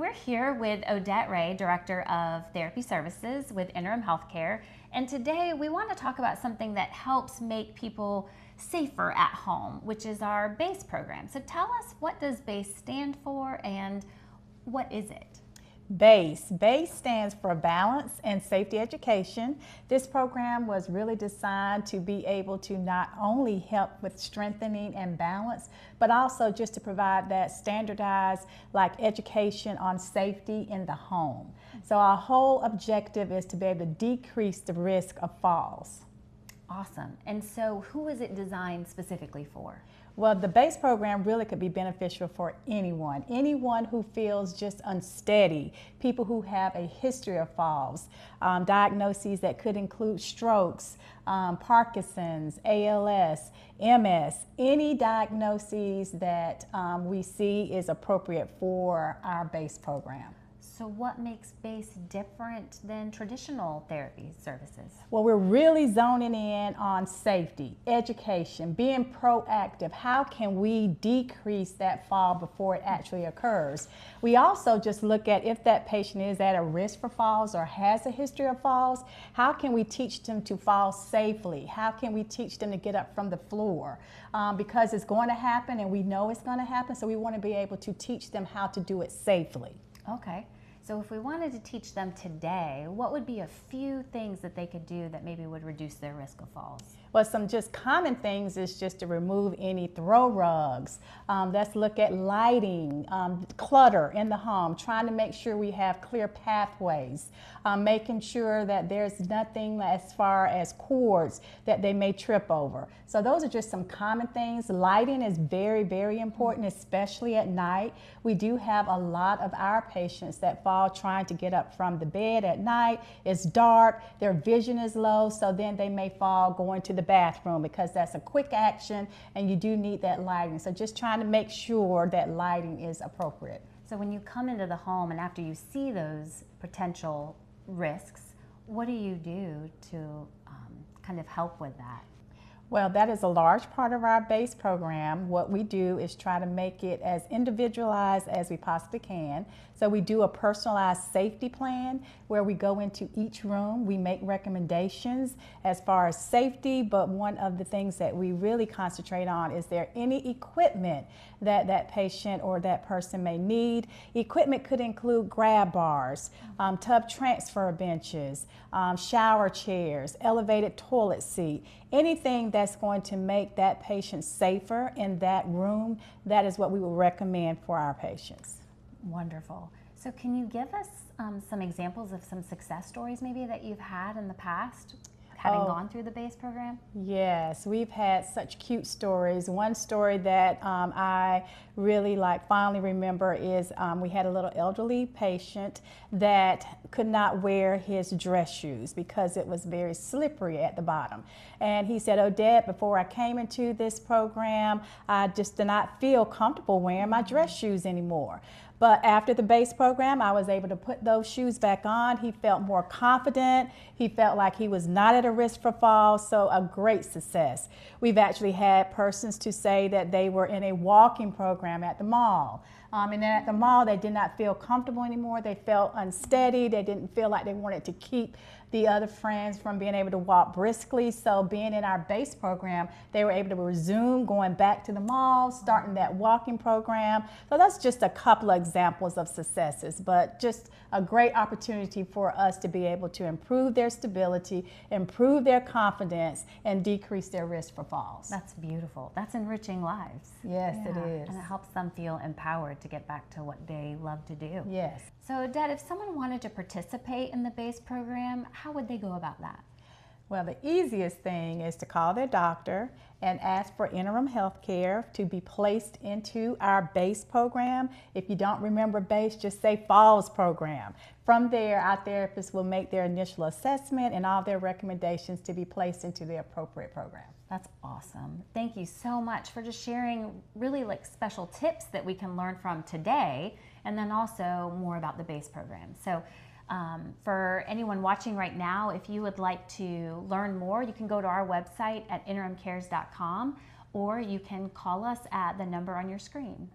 we're here with Odette Ray, Director of Therapy Services with Interim Healthcare, and today we want to talk about something that helps make people safer at home, which is our BASE program. So tell us, what does BASE stand for and what is it? BASE. BASE stands for Balance and Safety Education. This program was really designed to be able to not only help with strengthening and balance, but also just to provide that standardized education on safety in the home. So our whole objective is to be able to decrease the risk of falls. Awesome. And so who is it designed specifically for? Well, the BASE program really could be beneficial for anyone who feels just unsteady, people who have a history of falls, diagnoses that could include strokes, Parkinson's, ALS, MS, any diagnoses that we see is appropriate for our BASE program. So what makes BASE different than traditional therapy services? Well, we're really zoning in on safety, education, being proactive. How can we decrease that fall before it actually occurs? We also just look at if that patient is at a risk for falls or has a history of falls, how can we teach them to fall safely? How can we teach them to get up from the floor? Because it's going to happen and we know it's going to happen, so we want to be able to teach them how to do it safely. Okay. So if we wanted to teach them today, what would be a few things that they could do that maybe would reduce their risk of falls? Well, some just common things is just to remove any throw rugs. Let's look at lighting, clutter in the home, trying to make sure we have clear pathways, making sure that there's nothing as far as cords that they may trip over. So those are just some common things. Lighting is very, very important, especially at night. We do have a lot of our patients that fall trying to get up from the bed at night. It's dark, their vision is low, so then they may fall going to the bathroom because that's a quick action and you do need that lighting. So just trying to make sure that lighting is appropriate. So when you come into the home and after you see those potential risks, what do you do to kind of help with that? Well, that is a large part of our BASE program. What we do is try to make it as individualized as we possibly can. So we do a personalized safety plan where we go into each room, we make recommendations as far as safety, but one of the things that we really concentrate on is there any equipment that that patient or that person may need. Equipment could include grab bars, tub transfer benches, shower chairs, elevated toilet seat, anything that's going to make that patient safer in that room. That is what we would recommend for our patients. Wonderful. So can you give us some examples of some success stories maybe that you've had in the past, having gone through the BASE program? Yes, we've had such cute stories. One story that I really fondly remember is we had a little elderly patient that could not wear his dress shoes because it was very slippery at the bottom. And he said, "Odette, before I came into this program, I just did not feel comfortable wearing my dress shoes anymore. But after the BASE program, I was able to put those shoes back on. He felt more confident. He felt like he was not at a risk for fall, so a great success. We've actually had persons to say that they were in a walking program at the mall. And then at the mall, they did not feel comfortable anymore. They felt unsteady. They didn't feel like they wanted to keep the other friends from being able to walk briskly. So being in our BASE program, they were able to resume going back to the mall, starting that walking program. So that's just a couple of examples of successes, but just a great opportunity for us to be able to improve their stability, improve their confidence, and decrease their risk for falls. That's beautiful. That's enriching lives. Yes, it is. And it helps them feel empowered to get back to what they love to do. Yes. So Odette, if someone wanted to participate in the BASE program, how would they go about that? Well, the easiest thing is to call their doctor and ask for interim health care to be placed into our BASE program. If you don't remember BASE, just say Falls program. From there, our therapists will make their initial assessment and all their recommendations to be placed into the appropriate program. That's awesome. Thank you so much for just sharing really special tips that we can learn from today, and then also more about the BASE program. So for anyone watching right now, if you would like to learn more, you can go to our website at interimcares.com, or you can call us at the number on your screen.